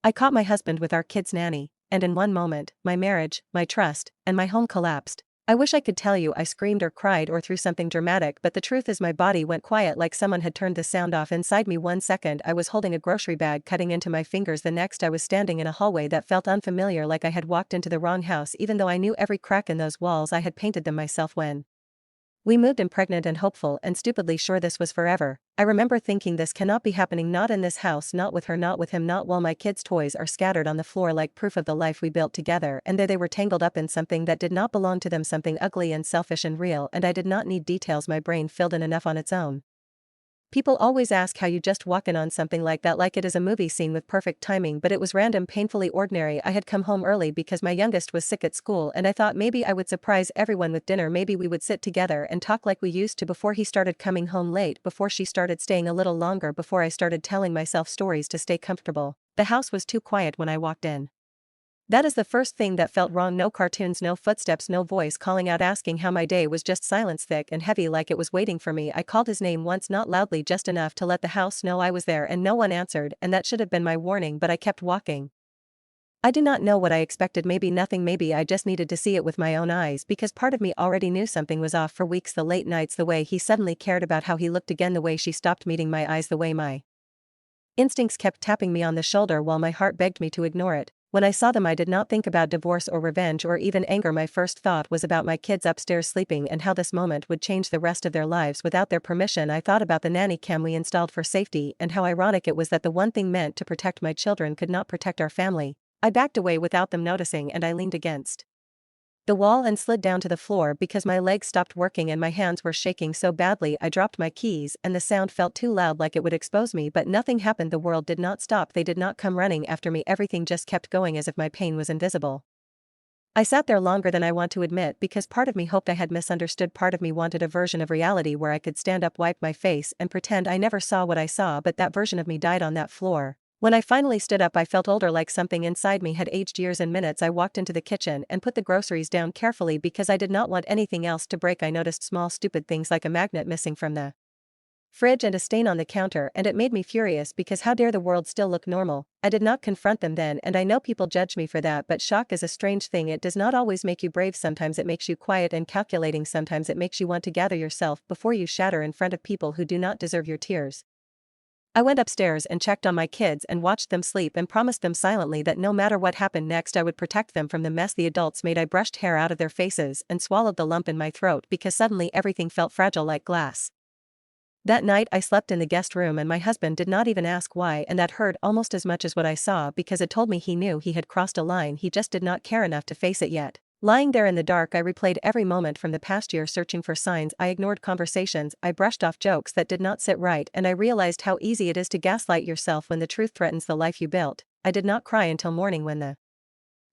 I caught my husband with our kid's nanny, and in one moment, my marriage, my trust, and my home collapsed. I wish I could tell you I screamed or cried or threw something dramatic, but the truth is my body went quiet like someone had turned the sound off inside me. 1 second I was holding a grocery bag cutting into my fingers, the next I was standing in a hallway that felt unfamiliar, like I had walked into the wrong house even though I knew every crack in those walls. I had painted them myself when we moved in, pregnant and hopeful and stupidly sure this was forever. I remember thinking this cannot be happening, not in this house, not with her, not with him, not while my kids' toys are scattered on the floor like proof of the life we built together, and there they were tangled up in something that did not belong to them, something ugly and selfish and real, and I did not need details, my brain filled in enough on its own. People always ask how you just walk in on something like that, like it is a movie scene with perfect timing, but it was random, painfully ordinary. I had come home early because my youngest was sick at school, and I thought maybe I would surprise everyone with dinner, maybe we would sit together and talk like we used to before he started coming home late, before she started staying a little longer, before I started telling myself stories to stay comfortable. The house was too quiet when I walked in. That is the first thing that felt wrong. No cartoons, no footsteps, no voice calling out asking how my day was, just silence, thick and heavy like it was waiting for me. I called his name once, not loudly, just enough to let the house know I was there, and no one answered, and that should have been my warning, but I kept walking. I do not know what I expected, maybe nothing, maybe I just needed to see it with my own eyes, because part of me already knew something was off. For weeks, the late nights, the way he suddenly cared about how he looked again, the way she stopped meeting my eyes, the way my instincts kept tapping me on the shoulder while my heart begged me to ignore it. When I saw them, I did not think about divorce or revenge or even anger. My first thought was about my kids upstairs sleeping and how this moment would change the rest of their lives without their permission. I thought about the nanny cam we installed for safety and how ironic it was that the one thing meant to protect my children could not protect our family. I backed away without them noticing, and I leaned against the wall and slid down to the floor because my legs stopped working and my hands were shaking so badly I dropped my keys, and the sound felt too loud, like it would expose me, but nothing happened. The world did not stop, they did not come running after me, everything just kept going as if my pain was invisible. I sat there longer than I want to admit because part of me hoped I had misunderstood, part of me wanted a version of reality where I could stand up, wipe my face, and pretend I never saw what I saw, but that version of me died on that floor. When I finally stood up, I felt older, like something inside me had aged years and minutes. I walked into the kitchen and put the groceries down carefully because I did not want anything else to break. I noticed small stupid things like a magnet missing from the fridge and a stain on the counter, and it made me furious because how dare the world still look normal. I did not confront them then, and I know people judge me for that, but shock is a strange thing. It does not always make you brave. Sometimes it makes you quiet and calculating. Sometimes it makes you want to gather yourself before you shatter in front of people who do not deserve your tears. I went upstairs and checked on my kids and watched them sleep and promised them silently that no matter what happened next, I would protect them from the mess the adults made. I brushed hair out of their faces and swallowed the lump in my throat because suddenly everything felt fragile like glass. That night I slept in the guest room and my husband did not even ask why, and that hurt almost as much as what I saw because it told me he knew he had crossed a line, he just did not care enough to face it yet. Lying there in the dark, I replayed every moment from the past year, searching for signs. I ignored conversations, I brushed off jokes that did not sit right, and I realized how easy it is to gaslight yourself when the truth threatens the life you built. I did not cry until morning when the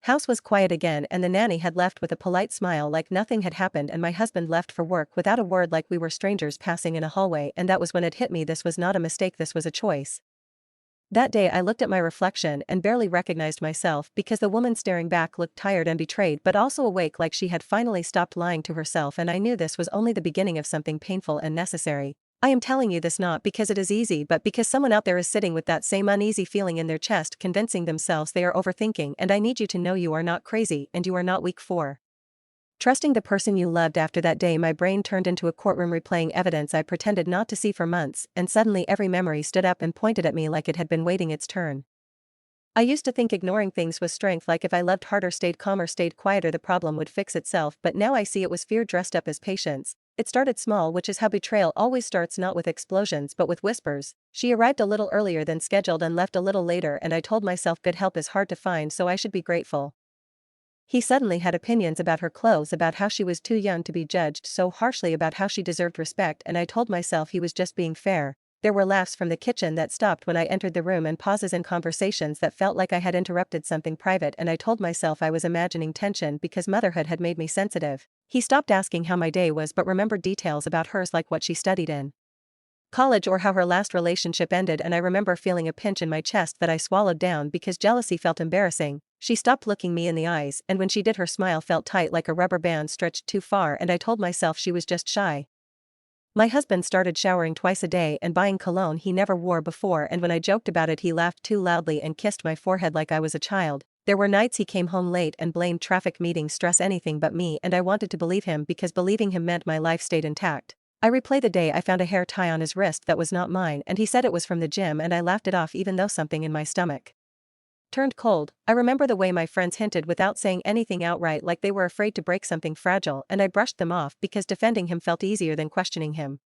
house was quiet again and the nanny had left with a polite smile like nothing had happened, and my husband left for work without a word like we were strangers passing in a hallway, and that was when it hit me. This was not a mistake, this was a choice. That day I looked at my reflection and barely recognized myself because the woman staring back looked tired and betrayed, but also awake, like she had finally stopped lying to herself, and I knew this was only the beginning of something painful and necessary. I am telling you this not because it is easy, but because someone out there is sitting with that same uneasy feeling in their chest, convincing themselves they are overthinking, and I need you to know you are not crazy and you are not weak for trusting the person you loved. After that day, my brain turned into a courtroom replaying evidence I pretended not to see for months, and suddenly every memory stood up and pointed at me like it had been waiting its turn. I used to think ignoring things was strength, like if I loved harder, stayed calmer, stayed quieter, the problem would fix itself, but now I see it was fear dressed up as patience. It started small, which is how betrayal always starts, not with explosions but with whispers. She arrived a little earlier than scheduled and left a little later, and I told myself good help is hard to find, so I should be grateful. He suddenly had opinions about her clothes, about how she was too young to be judged so harshly, about how she deserved respect, and I told myself he was just being fair. There were laughs from the kitchen that stopped when I entered the room and pauses in conversations that felt like I had interrupted something private, and I told myself I was imagining tension because motherhood had made me sensitive. He stopped asking how my day was but remembered details about hers, like what she studied in college or how her last relationship ended, and I remember feeling a pinch in my chest that I swallowed down because jealousy felt embarrassing. She stopped looking me in the eyes, and when she did, her smile felt tight like a rubber band stretched too far, and I told myself she was just shy. My husband started showering twice a day and buying cologne he never wore before, and when I joked about it he laughed too loudly and kissed my forehead like I was a child. There were nights he came home late and blamed traffic, meetings, stress, anything but me, and I wanted to believe him because believing him meant my life stayed intact. I replay the day I found a hair tie on his wrist that was not mine and he said it was from the gym, and I laughed it off even though something in my stomach turned cold. I remember the way my friends hinted without saying anything outright, like they were afraid to break something fragile, and I brushed them off because defending him felt easier than questioning him.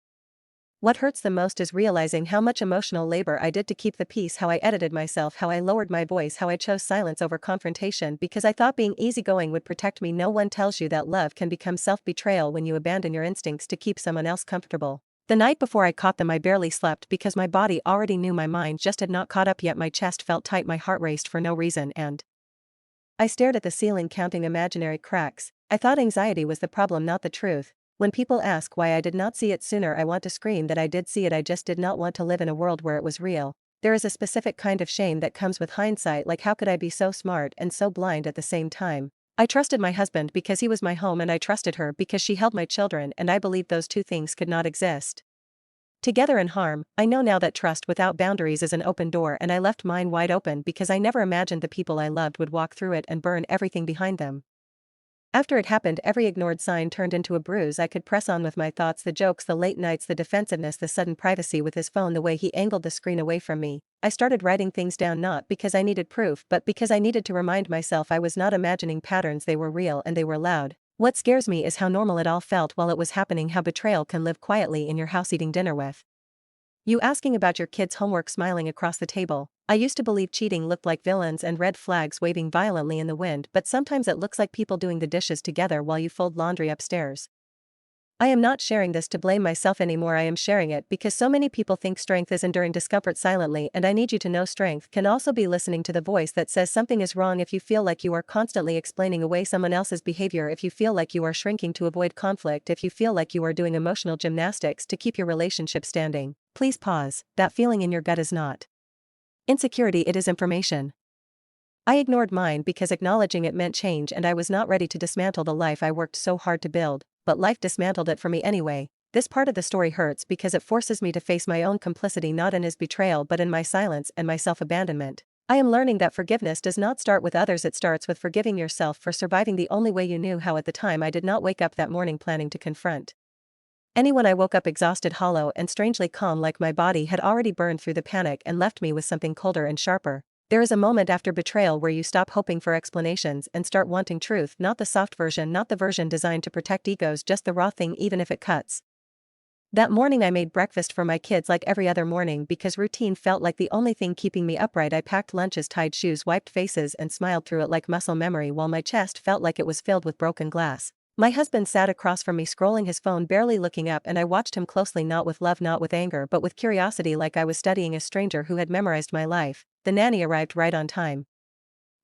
What hurts the most is realizing how much emotional labor I did to keep the peace, how I edited myself, how I lowered my voice, how I chose silence over confrontation because I thought being easygoing would protect me. No one tells you that love can become self-betrayal when you abandon your instincts to keep someone else comfortable. The night before I caught them I barely slept because my body already knew, my mind just had not caught up yet. My chest felt tight, my heart raced for no reason, and I stared at the ceiling counting imaginary cracks. I thought anxiety was the problem, not the truth. When people ask why I did not see it sooner, I want to scream that I did see it, I just did not want to live in a world where it was real. There is a specific kind of shame that comes with hindsight, like how could I be so smart and so blind at the same time? I trusted my husband because he was my home, and I trusted her because she held my children, and I believed those two things could not exist together in harm. I know now that trust without boundaries is an open door, and I left mine wide open because I never imagined the people I loved would walk through it and burn everything behind them. After it happened, every ignored sign turned into a bruise. I could press on with my thoughts, the jokes, the late nights, the defensiveness, the sudden privacy with his phone, the way he angled the screen away from me. I started writing things down, not because I needed proof, but because I needed to remind myself I was not imagining patterns, they were real and they were loud. What scares me is how normal it all felt while it was happening, how betrayal can live quietly in your house, eating dinner with you, asking about your kids' homework, smiling across the table. I used to believe cheating looked like villains and red flags waving violently in the wind, but sometimes it looks like people doing the dishes together while you fold laundry upstairs. I am not sharing this to blame myself anymore, I am sharing it because so many people think strength is enduring discomfort silently, and I need you to know strength can also be listening to the voice that says something is wrong. If you feel like you are constantly explaining away someone else's behavior, if you feel like you are shrinking to avoid conflict, if you feel like you are doing emotional gymnastics to keep your relationship standing, please pause. That feeling in your gut is not insecurity, it is information. I ignored mine because acknowledging it meant change, and I was not ready to dismantle the life I worked so hard to build, but life dismantled it for me anyway. This part of the story hurts because it forces me to face my own complicity, not in his betrayal but in my silence and my self-abandonment. I am learning that forgiveness does not start with others, it starts with forgiving yourself for surviving the only way you knew how. At the time I did not wake up that morning planning to confront anyone. I woke up exhausted, hollow, and strangely calm, like my body had already burned through the panic and left me with something colder and sharper. There is a moment after betrayal where you stop hoping for explanations and start wanting truth, not the soft version, not the version designed to protect egos, just the raw thing, even if it cuts. That morning I made breakfast for my kids like every other morning because routine felt like the only thing keeping me upright. I packed lunches, tied shoes, wiped faces, and smiled through it like muscle memory while my chest felt like it was filled with broken glass. My husband sat across from me scrolling his phone, barely looking up, and I watched him closely, not with love, not with anger, but with curiosity, like I was studying a stranger who had memorized my life. The nanny arrived right on time.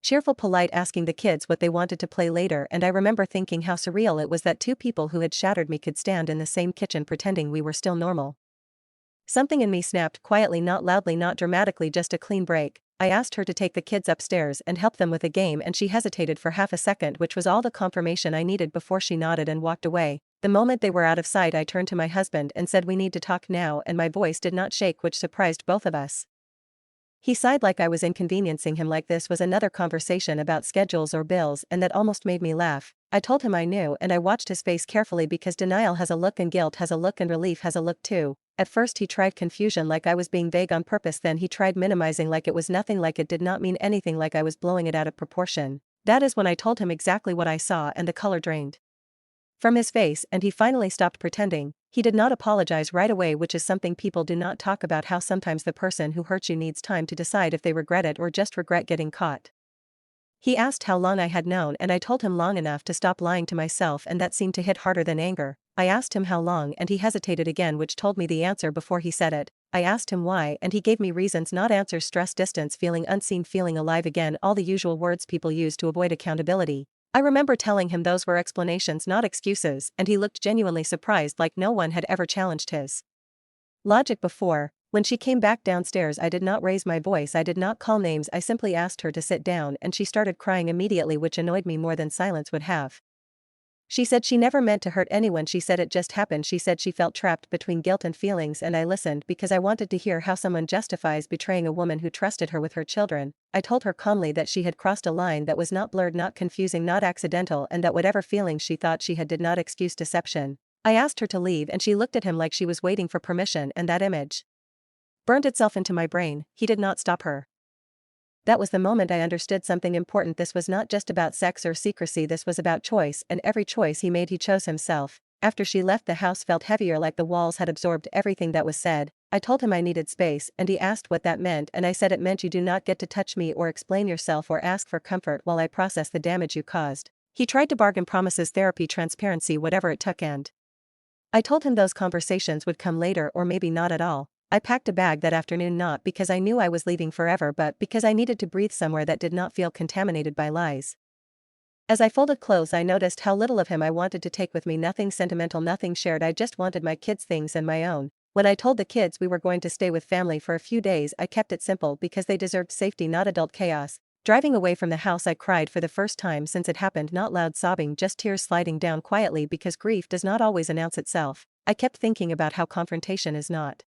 Cheerful, polite, asking the kids what they wanted to play later, and I remember thinking how surreal it was that two people who had shattered me could stand in the same kitchen pretending we were still normal. Something in me snapped, quietly, not loudly, not dramatically, just a clean break. I asked her to take the kids upstairs and help them with a game, and she hesitated for half a second, which was all the confirmation I needed before she nodded and walked away. The moment they were out of sight I turned to my husband and said, "We need to talk now," and my voice did not shake, which surprised both of us. He sighed like I was inconveniencing him, like this was another conversation about schedules or bills, and that almost made me laugh. I told him I knew, and I watched his face carefully because denial has a look and guilt has a look and relief has a look too. At first he tried confusion, like I was being vague on purpose, then he tried minimizing, like it was nothing, like it did not mean anything, like I was blowing it out of proportion. That is when I told him exactly what I saw, and the color drained from his face, and he finally stopped pretending. He did not apologize right away, which is something people do not talk about, how sometimes the person who hurt you needs time to decide if they regret it or just regret getting caught. He asked how long I had known, and I told him long enough to stop lying to myself, and that seemed to hit harder than anger. I asked him how long, and he hesitated again, which told me the answer before he said it. I asked him why, and he gave me reasons, not answers: stress, distance, feeling unseen, feeling alive again, all the usual words people use to avoid accountability. I remember telling him those were explanations, not excuses, and he looked genuinely surprised, like no one had ever challenged his logic before. When she came back downstairs I did not raise my voice, I did not call names, I simply asked her to sit down, and she started crying immediately, which annoyed me more than silence would have. She said she never meant to hurt anyone. She said it just happened. She said she felt trapped between guilt and feelings, and I listened because I wanted to hear how someone justifies betraying a woman who trusted her with her children. I told her calmly that she had crossed a line that was not blurred, not confusing, not accidental, and that whatever feelings she thought she had did not excuse deception. I asked her to leave and she looked at him like she was waiting for permission, and that image burned itself into my brain. He did not stop her. That was the moment I understood something important. This was not just about sex or secrecy, this was about choice, and every choice he made he chose himself. After she left, the house felt heavier, like the walls had absorbed everything that was said. I told him I needed space, and he asked what that meant, and I said it meant you do not get to touch me or explain yourself or ask for comfort while I process the damage you caused. He tried to bargain promises, therapy, transparency, whatever it took, and I told him those conversations would come later, or maybe not at all. I packed a bag that afternoon, not because I knew I was leaving forever, but because I needed to breathe somewhere that did not feel contaminated by lies. As I folded clothes, I noticed how little of him I wanted to take with me. Nothing sentimental, nothing shared. I just wanted my kids' things and my own. When I told the kids we were going to stay with family for a few days, I kept it simple because they deserved safety, not adult chaos. Driving away from the house, I cried for the first time since it happened, not loud sobbing, just tears sliding down quietly, because grief does not always announce itself. I kept thinking about how confrontation is not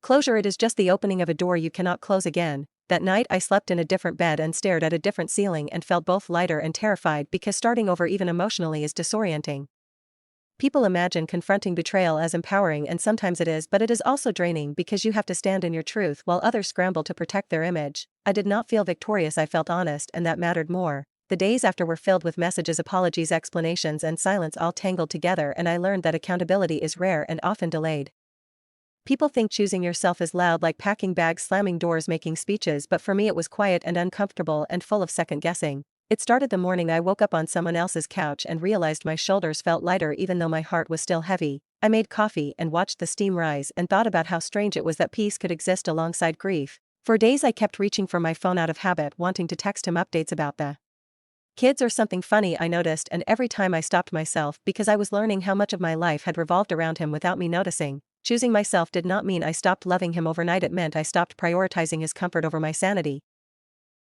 closure, it is just the opening of a door you cannot close again. That night I slept in a different bed and stared at a different ceiling and felt both lighter and terrified, because starting over even emotionally is disorienting. People imagine confronting betrayal as empowering, and sometimes it is, but it is also draining because you have to stand in your truth while others scramble to protect their image. I did not feel victorious, I felt honest, and that mattered more. The days after were filled with messages, apologies, explanations, and silence, all tangled together, and I learned that accountability is rare and often delayed. People think choosing yourself is loud, like packing bags, slamming doors, making speeches, but for me it was quiet and uncomfortable and full of second guessing. It started the morning I woke up on someone else's couch and realized my shoulders felt lighter even though my heart was still heavy. I made coffee and watched the steam rise and thought about how strange it was that peace could exist alongside grief. For days I kept reaching for my phone out of habit, wanting to text him updates about the kids or something funny I noticed, and every time I stopped myself because I was learning how much of my life had revolved around him without me noticing. Choosing myself did not mean I stopped loving him overnight, it meant I stopped prioritizing his comfort over my sanity.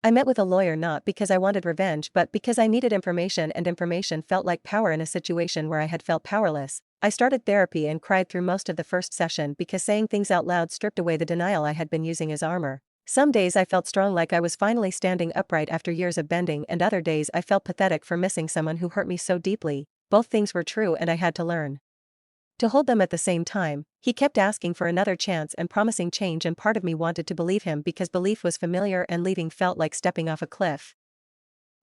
I met with a lawyer not because I wanted revenge but because I needed information, and information felt like power in a situation where I had felt powerless. I started therapy and cried through most of the first session because saying things out loud stripped away the denial I had been using as armor. Some days I felt strong, like I was finally standing upright after years of bending, and other days I felt pathetic for missing someone who hurt me so deeply. Both things were true, and I had to learn to hold them at the same time. He kept asking for another chance and promising change, and part of me wanted to believe him because belief was familiar and leaving felt like stepping off a cliff.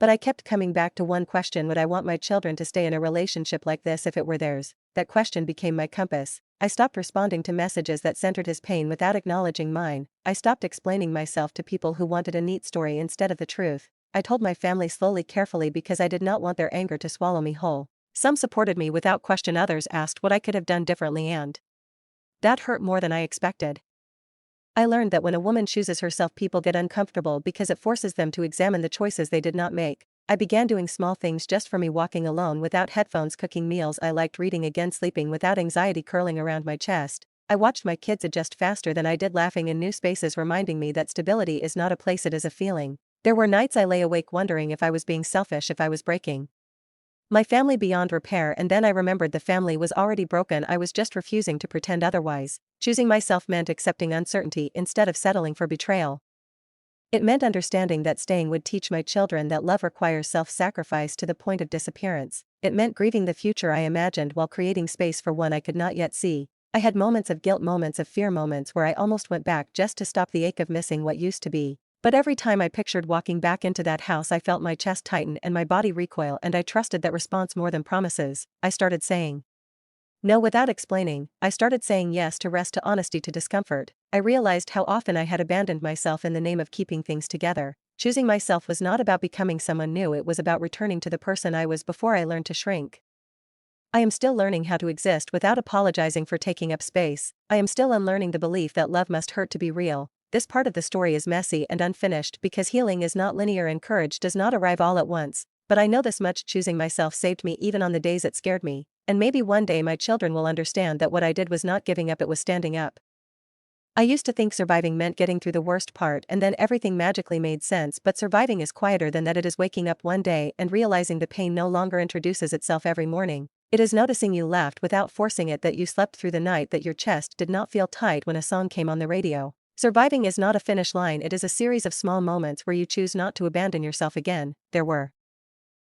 But I kept coming back to one question: would I want my children to stay in a relationship like this if it were theirs? That question became my compass. I stopped responding to messages that centered his pain without acknowledging mine. I stopped explaining myself to people who wanted a neat story instead of the truth. I told my family slowly, carefully, because I did not want their anger to swallow me whole. Some supported me without question, others asked what I could have done differently, and that hurt more than I expected. I learned that when a woman chooses herself, people get uncomfortable because it forces them to examine the choices they did not make. I began doing small things just for me: walking alone without headphones, cooking meals I liked, reading again, sleeping without anxiety curling around my chest. I watched my kids adjust faster than I did, laughing in new spaces, reminding me that stability is not a place, it is a feeling. There were nights I lay awake wondering if I was being selfish, if I was breaking my family beyond repair, and then I remembered the family was already broken. I was just refusing to pretend otherwise. Choosing myself meant accepting uncertainty instead of settling for betrayal. It meant understanding that staying would teach my children that love requires self-sacrifice to the point of disappearance. It meant grieving the future I imagined while creating space for one I could not yet see. I had moments of guilt, moments of fear, moments where I almost went back just to stop the ache of missing what used to be. But every time I pictured walking back into that house, I felt my chest tighten and my body recoil, and I trusted that response more than promises. I started saying no without explaining. I started saying yes to rest, to honesty, to discomfort. I realized how often I had abandoned myself in the name of keeping things together. Choosing myself was not about becoming someone new, it was about returning to the person I was before I learned to shrink. I am still learning how to exist without apologizing for taking up space. I am still unlearning the belief that love must hurt to be real. This part of the story is messy and unfinished because healing is not linear and courage does not arrive all at once. But I know this much: choosing myself saved me even on the days it scared me. And maybe one day my children will understand that what I did was not giving up, it was standing up. I used to think surviving meant getting through the worst part and then everything magically made sense, but surviving is quieter than that. It is waking up one day and realizing the pain no longer introduces itself every morning. It is noticing you laughed without forcing it, that you slept through the night, that your chest did not feel tight when a song came on the radio. Surviving is not a finish line, it is a series of small moments where you choose not to abandon yourself again. There were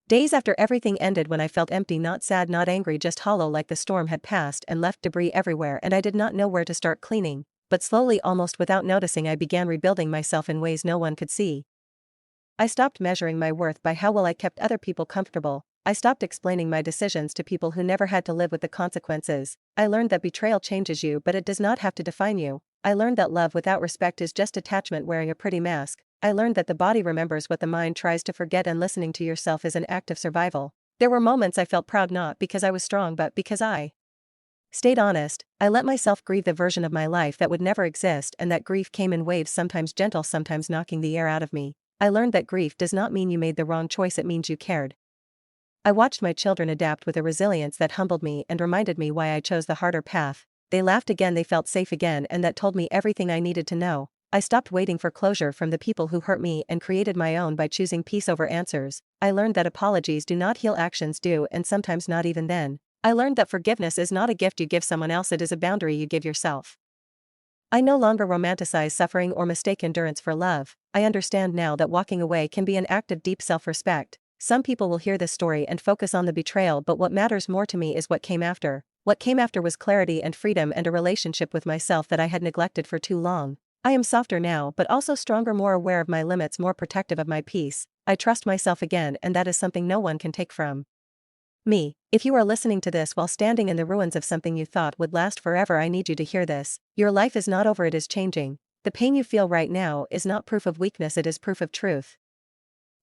days after everything ended when I felt empty, not sad, not angry, just hollow, like the storm had passed and left debris everywhere and I did not know where to start cleaning. But slowly, almost without noticing, I began rebuilding myself in ways no one could see. I stopped measuring my worth by how well I kept other people comfortable. I stopped explaining my decisions to people who never had to live with the consequences. I learned that betrayal changes you, but it does not have to define you. I learned that love without respect is just attachment wearing a pretty mask. I learned that the body remembers what the mind tries to forget, and listening to yourself is an act of survival. There were moments I felt proud, not because I was strong but because I stayed honest. I let myself grieve the version of my life that would never exist, and that grief came in waves, sometimes gentle, sometimes knocking the air out of me. I learned that grief does not mean you made the wrong choice, it means you cared. I watched my children adapt with a resilience that humbled me and reminded me why I chose the harder path. They laughed again, they felt safe again, and that told me everything I needed to know. I stopped waiting for closure from the people who hurt me and created my own by choosing peace over answers. I learned that apologies do not heal, actions do, and sometimes not even then. I learned that forgiveness is not a gift you give someone else, it is a boundary you give yourself. I no longer romanticize suffering or mistake endurance for love. I understand now that walking away can be an act of deep self-respect. Some people will hear this story and focus on the betrayal, but what matters more to me is what came after. What came after was clarity and freedom and a relationship with myself that I had neglected for too long. I am softer now, but also stronger, more aware of my limits, more protective of my peace. I trust myself again, and that is something no one can take from me. If you are listening to this while standing in the ruins of something you thought would last forever, I need you to hear this. Your life is not over, it is changing. The pain you feel right now is not proof of weakness, it is proof of truth.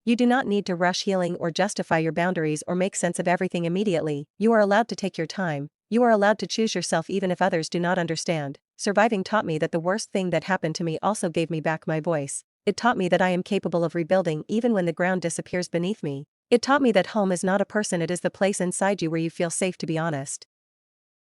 You do not need to rush healing or justify your boundaries or make sense of everything immediately. You are allowed to take your time. You are allowed to choose yourself even if others do not understand. Surviving taught me that the worst thing that happened to me also gave me back my voice. It taught me that I am capable of rebuilding even when the ground disappears beneath me. It taught me that home is not a person, it is the place inside you where you feel safe to be honest.